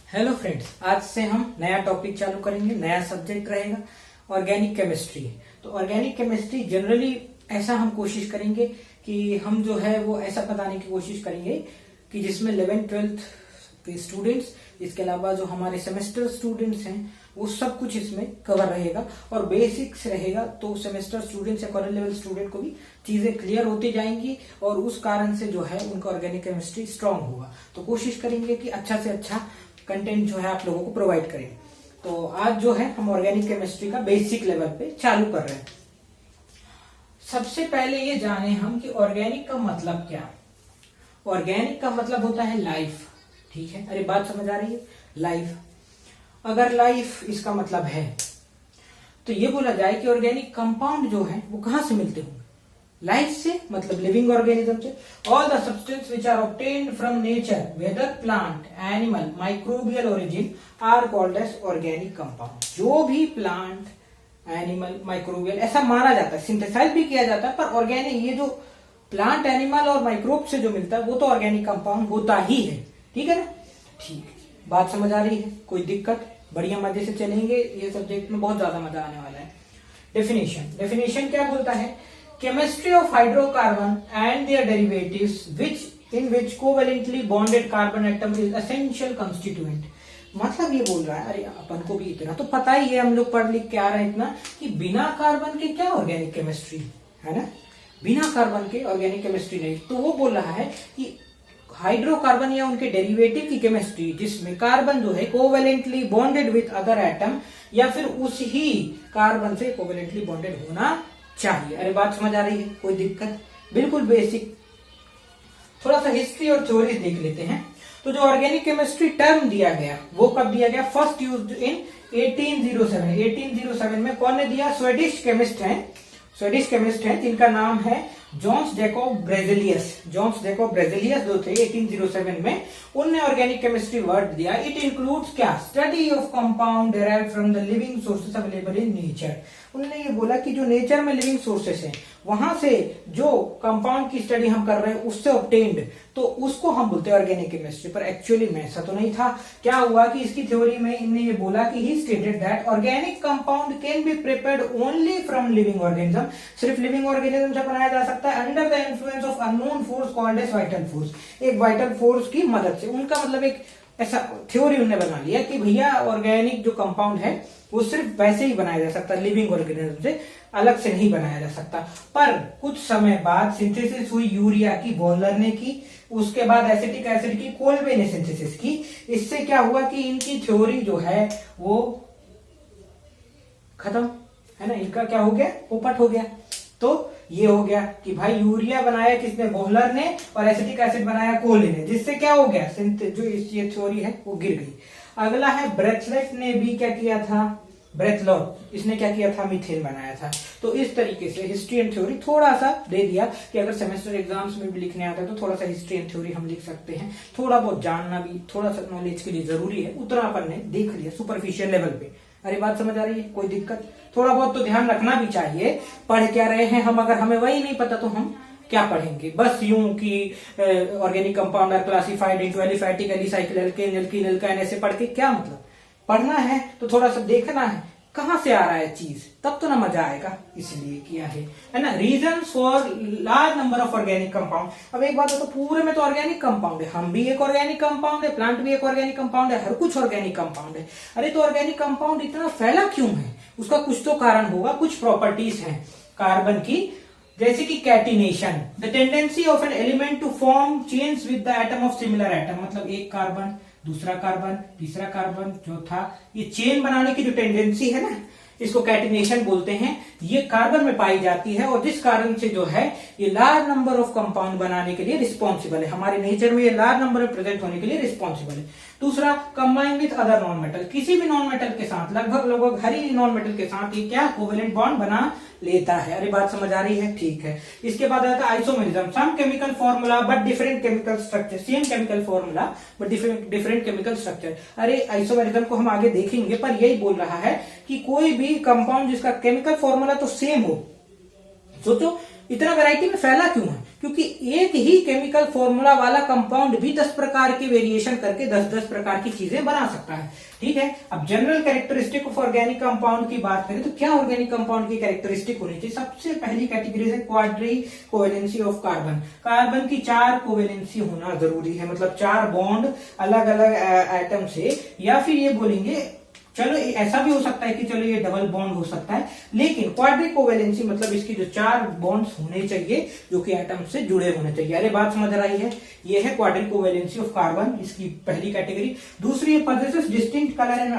Hello friends, आज से हम नया टॉपिक चालू करेंगे। नया सब्जेक्ट रहेगा ऑर्गेनिक केमिस्ट्री। तो ऑर्गेनिक केमिस्ट्री जनरली ऐसा हम कोशिश करेंगे कि हम जो है वो ऐसा बताने की कोशिश करेंगे कि जिसमें 11th-12th के स्टूडेंट्स, इसके अलावा जो हमारे सेमेस्टर स्टूडेंट्स हैं वो सब कुछ इसमें कवर रहेगा और बेसिक्स रहेगा। तो सेमेस्टर स्टूडेंट्स या कॉलेज लेवल स्टूडेंट को भी चीजें क्लियर होती जाएंगी और उस कारण से जो है उनका ऑर्गेनिक केमिस्ट्री स्ट्रांग होगा। तो कोशिश करेंगे कि अच्छा से अच्छा कंटेंट जो है आप लोगों को प्रोवाइड करें। तो आज जो है हम ऑर्गेनिक केमिस्ट्री का बेसिक लेवल पे चालू कर रहे हैं। सबसे पहले ये जाने हम कि ऑर्गेनिक का मतलब क्या। ऑर्गेनिक का मतलब होता है लाइफ। ठीक है, अरे बात समझ आ रही है? लाइफ, अगर लाइफ इसका मतलब है तो ये बोला जाए कि ऑर्गेनिक कंपाउंड जो है वो कहां से मिलते होंगे? लाइफ से, मतलब लिविंग ऑर्गेनिज्म से। All the substance which are obtained from nature whether plant animal microbial origin are called as organic compound. जो भी प्लांट एनिमल माइक्रोबियल ऐसा माना जाता है, सिंथेसाइज भी किया जाता है, पर ऑर्गेनिक ये जो प्लांट एनिमल और माइक्रोब से जो मिलता है वो तो ऑर्गेनिक कंपाउंड होता ही है। ठीक है ना? ठीक, बात समझ आ रही है? कोई दिक्कत? बढ़िया मजे से चलेंगे, ये सब्जेक्ट में बहुत ज्यादा मजा आने वाला है। डेफिनेशन क्या बोलता है? Chemistry of hydrocarbon and their derivatives in which covalently bonded carbon atom is essential constituent। मतलब ये बोल रहा है, अरे अपन को भी इतना तो पता ही है, हम लोग पढ़ लिख के आ रहे हैं इतना कि बिना कार्बन के क्या ऑर्गेनिक केमिस्ट्री है ना, बिना कार्बन के ऑर्गेनिक केमिस्ट्री नहीं। तो वो बोल रहा है कि हाइड्रोकार्बन या उनके डेरिवेटिव की केमिस्ट्री जिसमें कार्बन जो है covalently bonded with other atom या फिर उस ही कार्बन से कोवेलेंटली बॉन्डेड होना चाहिए। अरे बात समझ आ रही है? कोई दिक्कत? बिल्कुल बेसिक। थोड़ा सा हिस्ट्री और थ्योरी देख लेते हैं। तो जो ऑर्गेनिक केमिस्ट्री टर्म दिया गया वो कब दिया गया? First used in 1807। 1807 में कौन ने दिया? स्वीडिश केमिस्ट हैं जिनका नाम है जॉन्स जैकोब ब्रेजेलियस। जॉन्स जैकोब ब्रेजेलियस जो थे 1807 में, उनने ऑर्गेनिक केमिस्ट्री वर्ड दिया। इट इंक्लूड्स क्या? Study of compound derived from the living sources available in nature. उन्होंने ये बोला कि जो नेचर में लिविंग सोर्सेस हैं वहां से जो कंपाउंड की स्टडी हम कर रहे हैं उससे ऑब्टेन्ड, तो उसको हम बोलते हैं ऑर्गेनिक केमिस्ट्री। पर एक्चुअली में ऐसा तो नहीं था। क्या हुआ कि इसकी थ्योरी में इनने ये बोला कि he stated that organic compound can be prepared only from living organism. सिर्फ लिविंग ऑर्गेनिज्म से बनाया जा सकता है under the influence of unknown force called as vital force. एक वाइटल फोर्स की मदद से। उनका मतलब एक ऐसा थ्योरी उन्होंने बना लिया कि भैया ऑर्गेनिक जो कंपाउंड है वो सिर्फ वैसे ही बनाया जा सकता है, लिविंग ऑर्गेनिज्म से अलग से नहीं बनाया जा सकता। पर कुछ समय बाद सिंथेसिस हुई यूरिया की, बॉयलर ने की, उसके बाद एसिटिक एसिड की, कोल्बे ने सिंथेसिस की। इससे क्या हुआ कि इनकी थ्योरी जो है वो खत्म, है ना, इनका क्या हो गया? पोपट हो गया। तो ये हो गया कि भाई यूरिया बनाया किसने? बॉयलर ने, और एसिटिक एसिड बनाया कोल्बे ने, जिससे क्या हो गया? जो ये थ्योरी है वो गिर गई। अगला है ब्रेथलेट ने भी क्या किया था? ब्रेथलॉट, इसने क्या किया था? मीथेन बनाया था। तो इस तरीके से हिस्ट्री एंड थ्योरी थोड़ा सा दे दिया कि अगर सेमेस्टर एग्जाम्स में भी लिखने आता है तो थोड़ा सा हिस्ट्री एंड थ्योरी हम लिख सकते हैं। थोड़ा बहुत जानना भी थोड़ा सा नॉलेज के लिए जरूरी है, उतना अपन ने देख लिया सुपरफिशियल लेवल पे। अरे बात समझ आ रही है? कोई दिक्कत? थोड़ा बहुत तो ध्यान रखना भी चाहिए। पढ़ क्या रहे हैं हम, अगर हमें वही नहीं पता तो हम क्या पढ़ेंगे? बस यूं कि organic compound are classified into aliphatic, alicyclic, alkane, alkene, alkyne, ऐसे पढ़ के क्या मतलब? पढ़ना है तो थोड़ा सा देखना है कहां से आ रहा है चीज, तब तो ना मजा आएगा। इसलिए किया है ना। Reason for large number of organic compound. अब एक बात है, तो पूरे में तो ऑर्गेनिक कंपाउंड है, हम भी एक ऑर्गेनिक कंपाउंड है, प्लांट भी एक ऑर्गेनिक कंपाउंड है, हर कुछ ऑर्गेनिक कंपाउंड है। अरे तो ऑर्गेनिक कंपाउंड इतना फैला क्यों है? उसका कुछ तो कारण होगा, कुछ प्रॉपर्टीज हैं कार्बन की, जैसे कि catenation, the tendency of an element to form chains with the atom of similar atom. मतलब एक कार्बन, दूसरा कार्बन, तीसरा कार्बन, चौथा, ये चेन बनाने की जो टेंडेंसी है ना, इसको कैटिनेशन बोलते हैं। ये कार्बन में पाई जाती है और जिस कारण से जो है ये लार्ज नंबर ऑफ कंपाउंड बनाने के लिए रिस्पॉन्सिबल है। हमारे नेचर में ये लार्ज नंबर में प्रेजेंट होने के लिए रिस्पॉन्सिबल है। दूसरा, combine with other non metal. किसी भी नॉन मेटल के साथ, लगभग हर ही नॉन मेटल के साथ ये क्या? कोवेलेंट बॉन्ड बना लेता है। अरे बात समझ आ रही है? ठीक है। इसके बाद आता है isomerism. Same chemical formula but different chemical structure. Same chemical formula but different chemical structure. अरे आइसोमेरिज्म को हम आगे देखेंगे, पर यही बोल रहा है कि कोई भी कंपाउंड जिसका केमिकल फॉर्मूला तो सेम हो। सोचो इतना वैरायटी में फैला क्यों है? क्योंकि एक ही केमिकल फॉर्मूला वाला कंपाउंड भी 10 प्रकार के वेरिएशन करके 10-10 प्रकार की चीजें बना सकता है। ठीक है, अब general characteristic of organic compound की बात करें तो क्या ऑर्गेनिक कंपाउंड की कैरेक्टरिस्टिक होनी चाहिए? सबसे पहली कैटेगरी है quadri covalency of carbon. Carbon की 4 कोवेलेंसी होना जरूरी है, मतलब 4 बॉन्ड अलग अलग एटम से, या फिर ये बोलेंगे चलो ऐसा भी हो सकता है कि चलो ये डबल बॉन्ड हो सकता है, लेकिन क्वाड्री कोवेलेंसी मतलब इसकी जो 4 बॉन्ड्स होने चाहिए जो कि एटम से जुड़े होने चाहिए। अरे बात समझ रही है? ये है क्वाड्री कोवेलेंसी ऑफ कार्बन, इसकी पहली कैटेगरी। दूसरी है possesses distinct colour and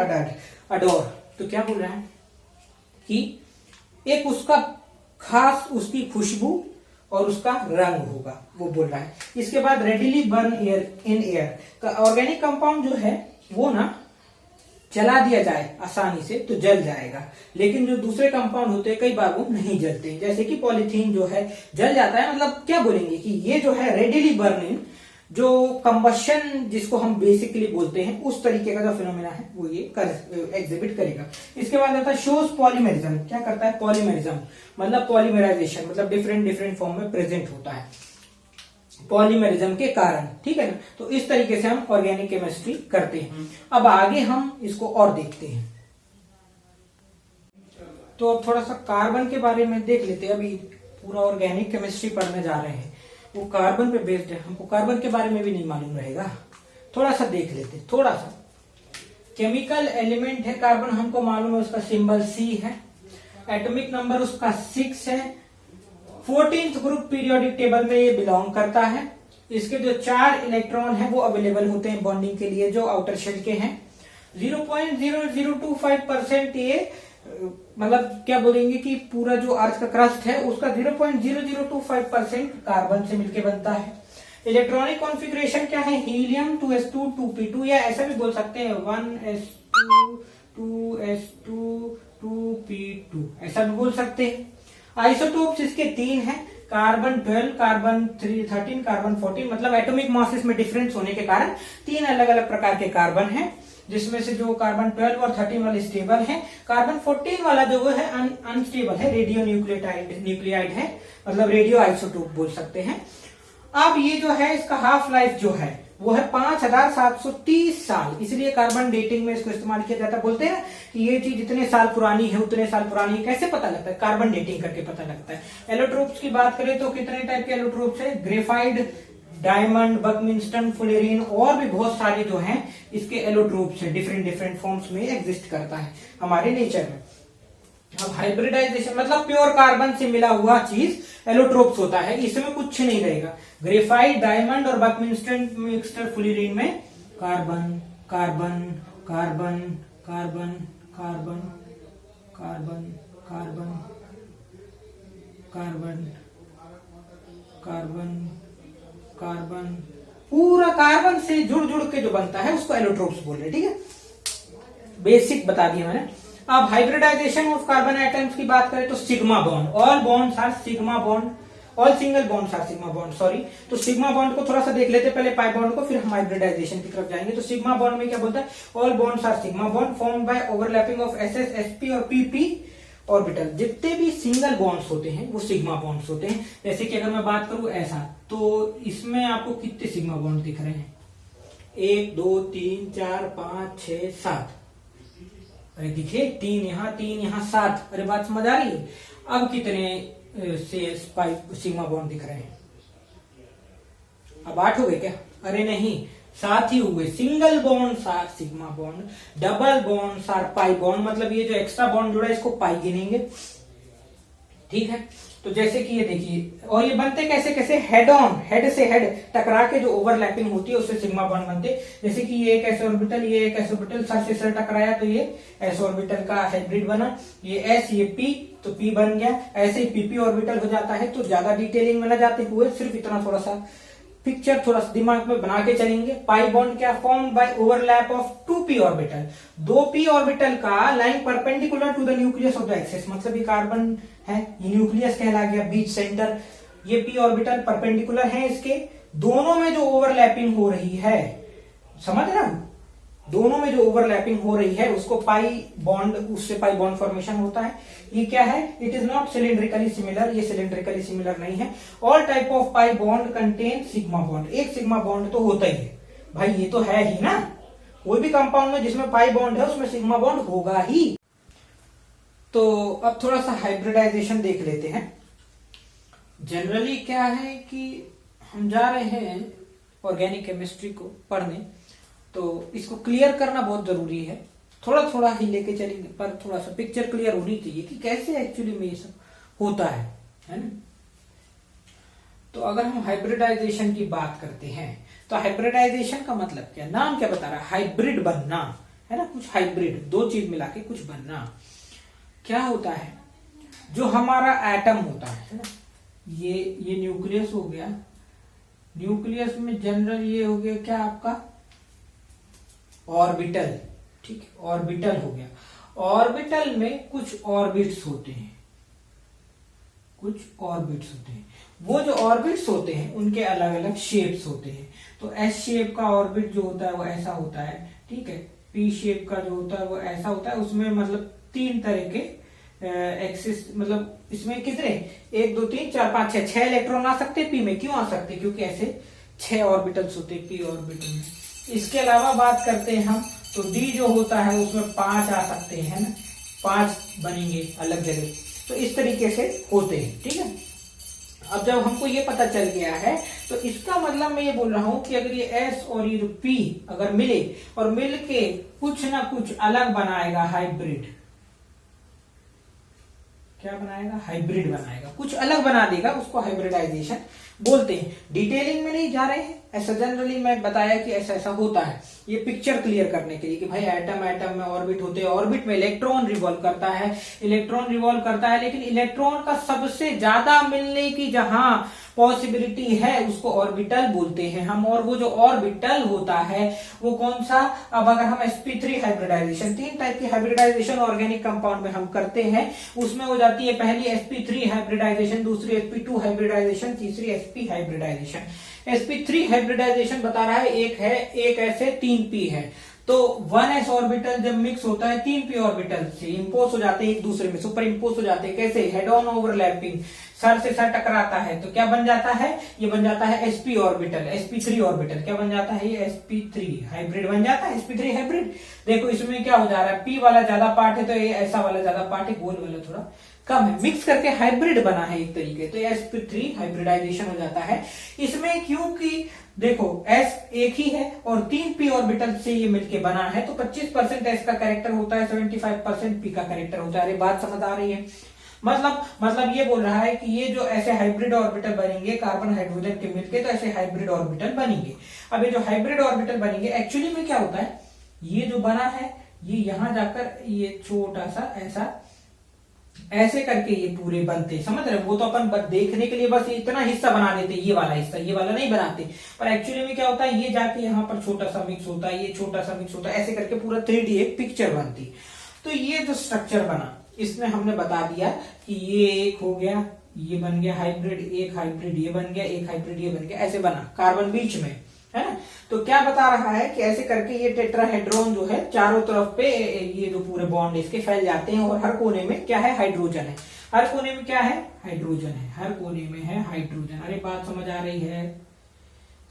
adore. तो क्या बोल रहा है कि एक उसका खास उसकी खुशबू और उसका रंग होगा, वो बोल रहा है। इसके बाद readily burn air in air. Organic compound जो है वो ना जला दिया जाए आसानी से तो जल जाएगा, लेकिन जो दूसरे कंपाउंड होते हैं कई बार वो नहीं जलते, जैसे कि पॉलीथीन जो है जल जाता है। मतलब क्या बोलेंगे कि ये जो है रेडिली बर्न इन, जो कंबशन जिसको हम बेसिकली बोलते हैं, उस तरीके का जो फिनोमेना है वो ये एग्जिबिट करेगा। इसके बाद आता है शोज पॉलीमेरिज्म। क्या करता है? पॉलीमेरिज्म मतलब पॉलीमराइजेशन, मतलब डिफरेंट फॉर्म में प्रेजेंट होता है पॉलीमेरिज्म के कारण। ठीक है ना, तो इस तरीके से हम ऑर्गेनिक केमिस्ट्री करते हैं। अब आगे हम इसको और देखते हैं, तो अब थोड़ा सा कार्बन के बारे में देख लेते हैं। अभी पूरा ऑर्गेनिक केमिस्ट्री पढ़ने जा रहे हैं, वो कार्बन पे बेस्ड है, हमको कार्बन के बारे में भी नहीं मालूम रहेगा, थोड़ा सा देख लेते हैं। थोड़ा सा केमिकल एलिमेंट है कार्बन, हमको मालूम है उसका सिंबल C है, एटॉमिक नंबर उसका 6 है, 14th ग्रुप पीरियोडिक टेबल में ये बिलोंग करता है। इसके जो 4 इलेक्ट्रॉन है वो अवेलेबल होते हैं बॉन्डिंग के लिए, जो आउटर शेल के हैं। 0.0025% ये मतलब क्या बोलेंगे कि पूरा जो अर्थ का क्रस्ट है उसका 0.0025% कार्बन से मिलकर बनता है। इलेक्ट्रॉनिक कॉन्फ़िगरेशन क्या है? हीलियम 2s2 2p2, या ऐसा भी बोल सकते हैं 1s2 2s2 2p2, ऐसा भी बोल सकते हैं। आइसोटोप्स इसके 3 हैं, कार्बन 12, कार्बन 13, कार्बन 14, मतलब एटॉमिक मासेस में डिफरेंस होने के कारण 3 अलग अलग प्रकार के कार्बन हैं, जिसमें से जो कार्बन 12 और 13 वाले स्टेबल है, कार्बन 14 वाला जो वो है अनस्टेबल है, रेडियो न्यूक्लियाइड है, मतलब रेडियो आइसोटोप बोल सकते हैं। अब ये जो है इसका हाफ लाइफ जो है वो है 5730 साल, इसलिए कार्बन डेटिंग में इसको इस्तेमाल किया जाता है। बोलते हैं कि ये चीज इतने साल पुरानी है उतने साल पुरानी है, कैसे पता लगता है? कार्बन डेटिंग करके पता लगता है। एलोट्रोप्स की बात करें तो कितने टाइप के एलोट्रोप्स है? ग्रेफाइट, डायमंड, बकमिंस्टन, फुलेरिन और भी बहुत सारे जो हैं इसके एलोट्रोप्स है, डिफरेंट फॉर्म्स में एग्जिस्ट करता है हमारे नेचर में। अब हाइब्रिडाइजेशन मतलब प्योर कार्बन से मिला हुआ चीज एलोट्रोप्स होता है, इसमें कुछ नहीं रहेगा। ग्रेफाइट, डायमंड और बकमिंस्टन मिक्सचर फुलेरिन में carbon carbon carbon carbon carbon carbon carbon carbon carbon carbon पूरा कार्बन से जुड़ के जो बनता है उसको एलोट्रोप्स बोल रहे हैं। ठीक है, बेसिक बता दिया मैंने। अब हाइब्रिडाइजेशन ऑफ कार्बन एटम्स की बात करें तो sigma bond, all bonds are sigma bond, all single bonds are sigma bond, sorry. तो सिग्मा बॉन्ड को थोड़ा सा देख लेते पहले पाई बॉन्ड को, फिर हम हाइब्रिडाइजेशन की तरफ जाएंगे। तो सिग्मा बॉन्ड में क्या बोलता है? All bonds are sigma bond formed by overlapping of S S, S P और पीपी ऑर्बिटल। जितने भी सिंगल बॉन्ड्स होते हैं वो सिग्मा बॉन्ड्स होते हैं। जैसे कि अगर मैं बात करूं ऐसा, तो इसमें आपको कितने सिग्मा बॉन्ड दिख रहे हैं? 1 2 3 4 5 6 7, अरे दिखे 3 यहाँ 7। अरे बात समझ आ रही है? अब कितने सिग्मा बॉन्ड दिख रहे हैं? अब 8 हो गए क्या? अरे नहीं, 7 ही हुए। Single bond are sigma bond, double bond are pi bond, मतलब ये जो एक्स्ट्रा बॉन्ड जुड़ा है इसको पाई गिनेंगे। ठीक है, तो जैसे कि ये देखिए, और ये बनते कैसे? हेड ऑन, हेड से हेड टकरा के जो ओवरलैपिंग होती है उससे सिग्मा बॉन्ड बनते। जैसे कि ये एक एस ऑर्बिटल, ये एक एस ऑर्बिटल, सर से सर टकराया तो ये एस ऑर्बिटल का हाइब्रिड बना, ये एस ये पी तो पी बन गया। ऐसे ही पीपी ऑर्बिटल हो जाता है। तो ज्यादा डिटेलिंग में न जाते हुए सिर्फ इतना थोड़ा सा पिक्चर थोड़ा सा दिमाग में बना के चलेंगे। पाई बॉन्ड क्या? Form by overlap of 2p orbital, 2p orbital का line perpendicular to the nucleus of the axis, मतलब ये कार्बन है, ये न्यूक्लियस कहला गया, बीच सेंटर, ये p ऑर्बिटल परपेंडिकुलर है इसके, दोनों में जो ओवरलैपिंग हो रही है, समझ रहा हूं? दोनों में जो ओवरलैपिंग हो रही है उसको पाई बॉन्ड, उससे पाई बॉन्ड फॉर्मेशन होता है। ये क्या है? इट इज नॉट सिलिंड्रिकली सिमिलर, ये सिलिंड्रिकली सिमिलर नहीं है। All type of pi bond contain sigma bond, एक सिग्मा बॉन्ड तो होता ही है भाई, ये तो है ही ना, कोई भी कंपाउंड में जिसमें पाई बॉन्ड है उसमें सिग्मा बॉन्ड होगा ही। तो अब थोड़ा सा हाइब्रिडाइजेशन देख लेते हैं। जनरली क्या है कि हम जा रहे हैं ऑर्गेनिक केमिस्ट्री को पढ़ने, तो इसको क्लियर करना बहुत जरूरी है, थोड़ा थोड़ा ही लेके चलेंगे, पर थोड़ा सा पिक्चर क्लियर होनी चाहिए कि कैसे एक्चुअली में ये सब होता है ना। तो अगर हम हाइब्रिडाइजेशन की बात करते हैं तो हाइब्रिडाइजेशन का मतलब क्या, नाम क्या बता रहा है? हाइब्रिड बनना है ना, कुछ हाइब्रिड, दो चीज मिला के कुछ बनना। क्या होता है? जो हमारा एटम होता है ना, ये न्यूक्लियस हो गया, न्यूक्लियस में जनरल ये हो गया क्या आपका ऑर्बिटल, ठीक है, ऑर्बिटल हो गया। ऑर्बिटल में कुछ ऑर्बिट्स होते हैं, कुछ ऑर्बिट्स होते हैं। वो जो ऑर्बिट्स होते हैं उनके अलग अलग शेप्स होते हैं। तो एस शेप का ऑर्बिट जो होता है वो ऐसा होता है, ठीक है। पी शेप का जो होता है वो ऐसा होता है। उसमें मतलब 3 तरह के एक्सिस, मतलब इसमें कितने 1 2 3 4 5 6 इलेक्ट्रॉन आ सकते हैं पी में। क्यों आ सकते हैं? क्योंकि ऐसे 6 ऑर्बिटल्स होते हैं पी ऑर्बिटल में। इसके अलावा बात करते हैं हम तो डी जो होता है उसमें 5 आ सकते हैं ना, 5 बनेंगे अलग जगह। तो इस तरीके से होते हैं, ठीक है। अब जब हमको ये पता चल गया है तो इसका मतलब मैं ये बोल रहा हूं कि अगर ये एस और ये जो पी अगर मिले और मिल के कुछ ना कुछ अलग बनाएगा, हाइब्रिड, क्या बनाएगा? हाइब्रिड बनाएगा, कुछ अलग बना देगा, उसको हाइब्रिडाइजेशन बोलते हैं। डिटेलिंग में नहीं जा रहे हैं, ऐसा जनरली मैं बताया कि ऐसा ऐसा होता है, ये पिक्चर क्लियर करने के लिए कि भाई एटम एटम में ऑर्बिट होते हैं, ऑर्बिट में इलेक्ट्रॉन रिवॉल्व करता है, इलेक्ट्रॉन रिवॉल्व करता है, लेकिन इलेक्ट्रॉन का सबसे ज्यादा मिलने की जहां पॉसिबिलिटी है उसको ऑर्बिटल बोलते हैं हम। और वो जो ऑर्बिटल होता है वो कौन सा? अब अगर हम sp3 हाइब्रिडाइजेशन, 3 टाइप की हाइब्रिडाइजेशन ऑर्गेनिक कंपाउंड में हम करते हैं, उसमें हो जाती है पहली sp3 हाइब्रिडाइजेशन, दूसरी sp2 हाइब्रिडाइजेशन, तीसरी sp हाइब्रिडाइजेशन। sp3 हाइब्रिडाइजेशन बता रहा है एक ऐसे 3 p है, तो 1s ऑर्बिटल जब मिक्स होता है 3p ऑर्बिटल से इंपोज हो जाते हैं, एक दूसरे में सुपर इंपोज हो जाते हैं। कैसे? हेड ऑन ओवरलैपिंग, सर से सर टकराता है, तो क्या बन जाता है? ये बन जाता है sp ऑर्बिटल, sp3 ऑर्बिटल। क्या बन जाता है? ये sp3 हाइब्रिड बन जाता है, sp3 हाइब्रिड। देखो इसमें क्या हो जा रहा है, p वाला ज्यादा पार्ट है तो ये ऐसा वाला ज्यादा पार्ट है, गोल वाला थोड़ा कम है, मिक्स करके हाइब्रिड बना है एक तरीके। तो sp3 हाइब्रिडाइजेशन हो जाता है इसमें, क्योंकि देखो s एक ही है और 3p ऑर्बिटल से ये मिलके बना है, तो 25% s का कैरेक्टर होता है, 75% p का कैरेक्टर होता है। अरे बात समझ आ रही है? मतलब ये बोल रहा है कि ये जो ऐसे हाइब्रिड ऑर्बिटल बनेंगे कार्बन हाइड्रोजन के मिलके, तो ऐसे हाइब्रिड ऑर्बिटल बनेंगे। अब ये जो हाइब्रिड ऑर्बिटल बनेंगे एक्चुअली में क्या होता है, ये जो बना है ये यहां जाकर ये छोटा सा ऐसा ऐसे करके ये पूरे बनते, समझ रहे? वो तो अपन देखने के लिए बस इतना हिस्सा बना देते, ये वाला हिस्सा, ये वाला नहीं बनाते, पर एक्चुअली में क्या होता है, ये जाके यहाँ पर छोटा सा मिक्स होता है, ये छोटा सा मिक्स होता है, ऐसे करके पूरा 3D एक पिक्चर बनती। तो ये जो स्ट्रक्चर बना इसमें हमने बता दिया कि ये एक हो गया, ये बन गया हाइब्रिड, एक हाइब्रिड ये बन गया, एक हाइब्रिड ये बन गया, ऐसे बना, कार्बन बीच में है ना। तो क्या बता रहा है कि ऐसे करके ये टेट्राहेड्रॉन जो है चारों तरफ पे ये जो पूरे बॉन्ड इसके फैल जाते हैं, और हर कोने में क्या है? हाइड्रोजन है। हर कोने में क्या है? हाइड्रोजन है। हर कोने में है हाइड्रोजन। अरे बात समझ आ रही है?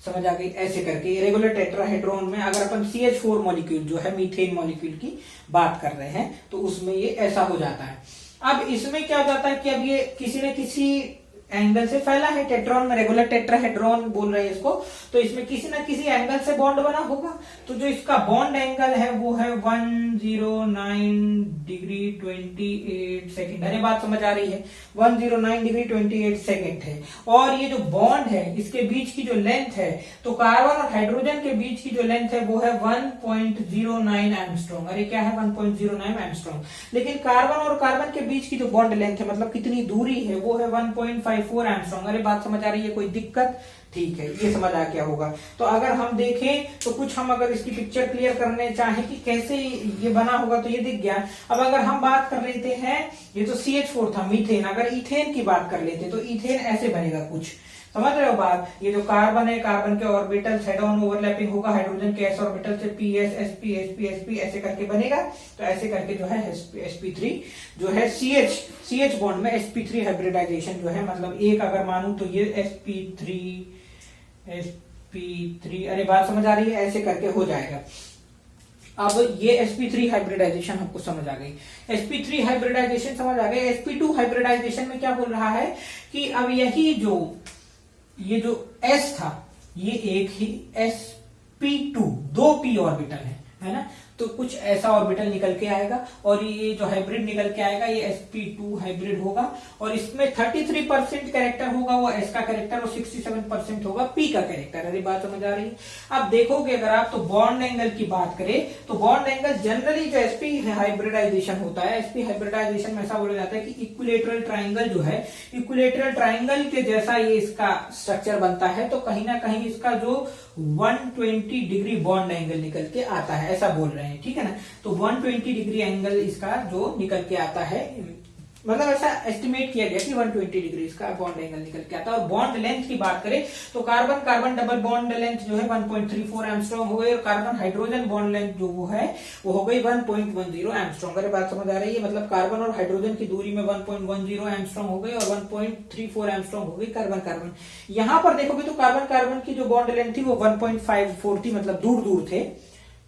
समझ आ गई? ऐसे करके ये रेगुलर टेट्राहेड्रॉन में अगर अपन CH4 मॉलिक्यूल जो है मीथेन मॉलिक्यूल की बात कर रहे हैं तो उसमें ये ऐसा हो जाता है। अब इसमें क्या हो जाता है कि अब ये किसी न किसी एंगल से फैला है, टेट्रॉन में रेगुलर टेट्राहेड्रॉन बोल रहे हैं इसको, तो इसमें किसी ना किसी एंगल से बॉन्ड बना होगा। तो जो इसका बॉन्ड एंगल है वो है 109 डिग्री 28 सेकेंड। अरे बात समझ आ रही है? 109 डिग्री 28 सेकेंड है। और ये जो बॉन्ड है इसके बीच की जो लेंथ है, तो कार्बन और हाइड्रोजन के बीच की जो लेंथ है वो है 1.09 एंगस्ट्रॉम। अरे क्या है? 1.09 एंगस्ट्रॉम। लेकिन कार्बन और कार्बन के बीच की जो बॉन्ड लेंथ है, मतलब कितनी दूरी है, वो है 1.54 एंगस्ट्रॉम। अरे बात समझ आ रही है? कोई दिक्कत? ठीक है, ये समझ आ क्या होगा। तो अगर हम देखें तो कुछ हम अगर इसकी पिक्चर क्लियर करने चाहें कि कैसे ये बना होगा तो ये दिख गया। अब अगर हम बात कर लेते हैं, ये तो CH4 था मीथेन, अगर इथेन की बात कर लेते तो इथेन ऐसे बनेगा कुछ, समझ रहे हो बात? ये जो कार्बन है, कार्बन के ऑर्बिटल हेड ऑन ओवरलैपिंग होगा हाइड्रोजन के एस ऑर्बिटल से, पीएस एसपी एसपी एसपी ऐसे करके बनेगा। तो ऐसे करके जो है sp3 जो है CH बॉन्ड में sp3 हाइब्रिडाइजेशन जो है, मतलब एक अगर मानूं तो ये sp3 अरे बात समझ आ रही है, ऐसे करके हो जाएगा। अब ये sp3 हाइब्रिडाइजेशन हमको समझ आ गई, sp3 हाइब्रिडाइजेशन समझ आ गई। sp2 हाइब्रिडाइजेशन में क्या बोल रहा है कि अब ये जो s था, ये एक ही sp2 दो p ऑर्बिटल है ना, तो कुछ ऐसा ऑर्बिटल निकल के आएगा और ये जो हाइब्रिड निकल के आएगा ये sp2 हाइब्रिड होगा, और इसमें 33% कैरेक्टर होगा वो s का कैरेक्टर और 67% होगा p का कैरेक्टर। अरे बात समझ आ रही है? अब देखोगे अगर आप तो बॉन्ड एंगल की बात करें तो बॉन्ड एंगल जनरली जो sp हाइब्रिडाइजेशन होता है, sp हाइब्रिडाइजेशन में ऐसा बोला जाता है कि इक्विलेटरल ट्राइंगल जो है, इक्विलेटरल ट्राइंगल के जैसा ये इसका स्ट्रक्चर बनता है, तो कहीं ना कहीं इसका जो 120 डिग्री बॉन्ड एंगल निकल के आता है, ऐसा बोल रहे हैं, ठीक है ना। तो 120 डिग्री एंगल इसका जो निकल के आता है, मतलब ऐसा एस्टिमेट किया गया कि 120 डिग्री इसका बॉन्ड एंगल निकल के आता है। और बॉन्ड लेंथ की बात करें तो carbon carbon double bond length जो है 1.34 एंगस्ट्रॉम हो गई, और कार्बन हाइड्रोजन बॉन्ड लेंथ जो वो है वो हो गई 1.10 एंगस्ट्रॉम। अगर बात समझ आ रही है, मतलब कार्बन और हाइड्रोजन की दूरी में 1.10 एंगस्ट्रॉम हो गई और 1.34 एंगस्ट्रॉम हो गई कार्बन कार्बन। यहां पर देखोगे तो कार्बन कार्बन की जो बॉन्ड लेंथ थी वो 1.54 थी, मतलब दूर दूर थे।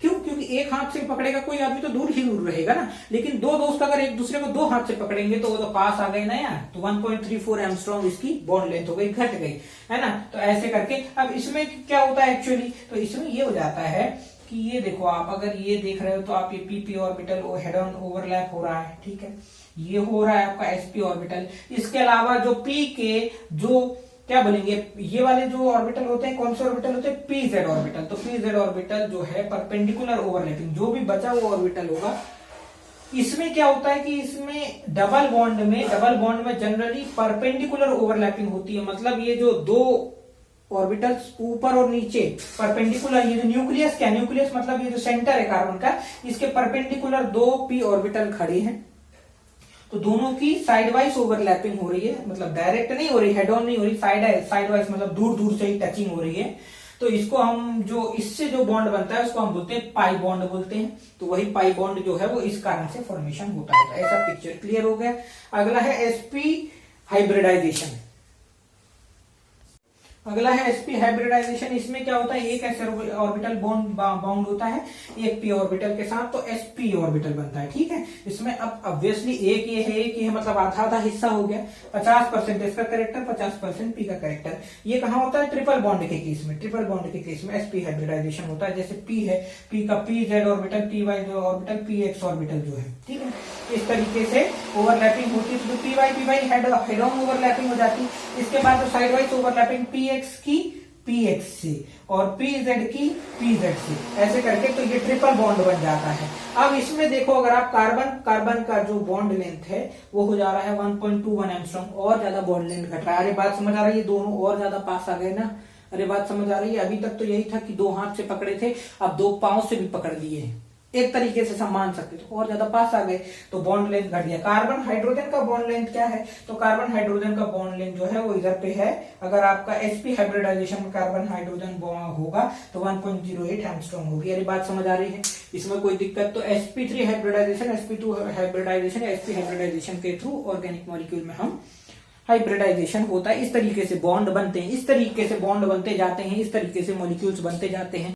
क्यों? क्योंकि एक हाथ से पकड़ेगा कोई आदमी तो दूर ही दूर रहेगा ना, लेकिन दो दोस्त अगर एक दूसरे को दो हाथ से पकड़ेंगे तो वो तो पास आ गए ना यार। तो 1.34 एंगस्ट्रॉम इसकी बॉन्ड लेंथ हो गई, घट गई, है ना। तो ऐसे करके अब इसमें क्या होता है एक्चुअली, तो इसमें ये हो जाता है कि ये देखो आप अगर ये देख रहे हो तो आप ये P orbital head on overlap हो रहा है, ठीक है, ये हो रहा है आपका sp ऑर्बिटल। इसके अलावा जो p के जो क्या बोलेंगे, ये वाले जो ऑर्बिटल होते हैं, कौन से ऑर्बिटल होते हैं, pz ऑर्बिटल। तो pz ऑर्बिटल जो है परपेंडिकुलर ओवरलैपिंग, जो भी बचा वो ऑर्बिटल होगा, इसमें क्या होता है कि इसमें डबल बॉन्ड में जनरली परपेंडिकुलर ओवरलैपिंग होती है। मतलब ये जो दो ऑर्बिटल्स ऊपर और नीचे परपेंडिकुलर, ये जो न्यूक्लियस क्या, न्यूक्लियस मतलब ये जो सेंटर है कार्बन का, इसके परपेंडिकुलर दो p ऑर्बिटल खड़े हैं, तो दोनों की साइड वाइज ओवरलैपिंग हो रही है, मतलब डायरेक्ट नहीं हो रही, हेड ऑन नहीं हो रही, साइड वाइज मतलब दूर दूर से ही टचिंग हो रही है। तो इसको हम जो इससे जो बॉन्ड बनता है उसको हम बोलते हैं पाई बॉन्ड बोलते हैं। तो वही पाई बॉन्ड जो है वो इस कारण से फॉर्मेशन होता है। ऐसा पिक्चर क्लियर हो गया। अगला है sp हाइब्रिडाइजेशन। अगला है sp हाइब्रिडाइजेशन। इसमें क्या होता है, एक ऐसे ऑर्बिटल बाउंड होता है एक p ऑर्बिटल के साथ, तो sp ऑर्बिटल बनता है, ठीक है। इसमें अब ऑब्वियसली एक ये है, मतलब आधा आधा हिस्सा हो गया, 50% इसका कैरेक्टर, 50% p का कैरेक्टर। ये कहाँ होता है, ट्रिपल बॉन्ड के केस में, ट्रिपल बॉन्ड के केस में sp हाइब्रिडाइजेशन होता है। जैसे p है, p का pz orbital, py orbital, px orbital जो है, ठीक है, इस तरीके से ओवरलैपिंग होती है। तो py हेड ऑन ओवरलैपिंग हो जाती है। इसके बाद जो साइड वाइज ओवरलैपिंग px की px से और pz की pz से, ऐसे करके तो ये ट्रिपल बॉन्ड बन जाता है। अब इसमें देखो अगर आप कार्बन का जो बॉन्ड लेंथ है वो हो जा रहा है 1.21 एंगस्ट्रॉम, और ज्यादा बॉन्ड लेंथ घट रहा है। अरे बात समझ आ रही है, दोनों और ज्यादा पास आ गए ना। अरे बात समझ आ रही है, अभी तक तो यही था कि दो हाथ से पकड़े थे, अब दो पांव से भी पकड़ लिए, एक तरीके से सम्मान सकते, तो और ज्यादा पास आ गए, तो बॉन्ड लेंथ घट गया। कार्बन हाइड्रोजन का बॉन्ड लेंथ क्या है, तो कार्बन हाइड्रोजन का बॉन्ड लेंथ जो है वो इधर पे है। अगर आपका sp हाइब्रिडाइजेशन में कार्बन हाइड्रोजन होगा तो 1.08 एंगस्ट्रॉम होगी। अरे बात समझ आ रही है, इसमें कोई दिक्कत? तो sp3 hybridization, sp2 hybridization, sp hybridization के थ्रू ऑर्गेनिक मॉलिक्यूल में हम हाइब्रिडाइजेशन होता है। इस तरीके से बॉन्ड बनते हैं, इस तरीके से बॉन्ड बनते जाते हैं, इस तरीके से मॉलिक्यूल्स बनते जाते हैं।